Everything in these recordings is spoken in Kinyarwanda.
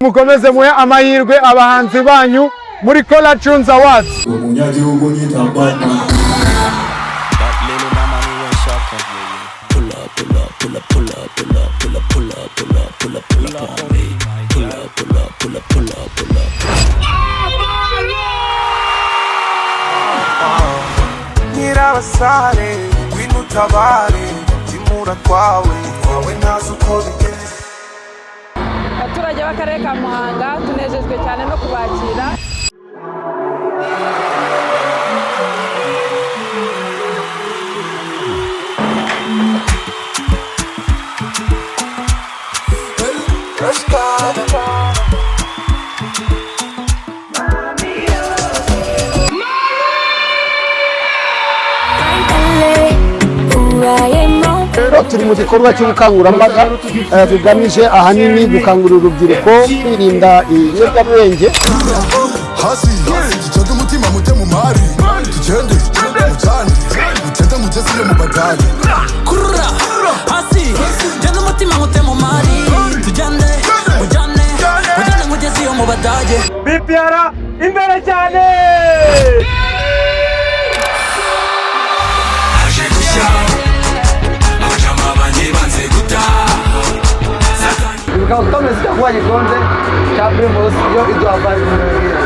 mukomeze muhe amahirwe abahanzi banyu muri Cola Tunes Awards. Nyirabasare winutabare kimura kwawe ntazi uko bigeze. Abaturage b'akarere ka Muhanga tunejejwe cyane no kubakira. Turi mu gikorwa cy'ubukangurambaga tugamije ahanini gukangurira urubyiruko kwirinda ibiyobyabwenge. Hasi tucode umutima mute mu mari tugende mujane mutende mugeze mu badage kurura hasi tugende umutima mute mu mari tugende mujane mugeze mu badage. BPR imbere cyane. Tukaba tutameze kwa gikonze cya Primus yo iduhabaye mu rugero.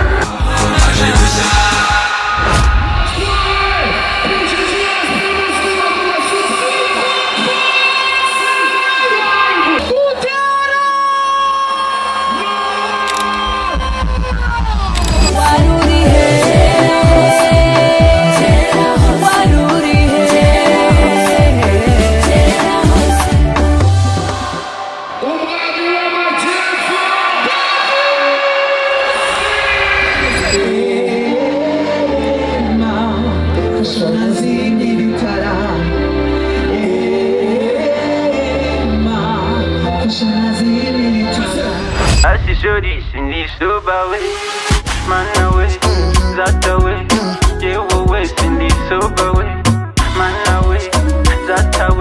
Shorty, she needs to bow it. Man away, that away. Yeah, we're wasting these sober way. Man away, that away.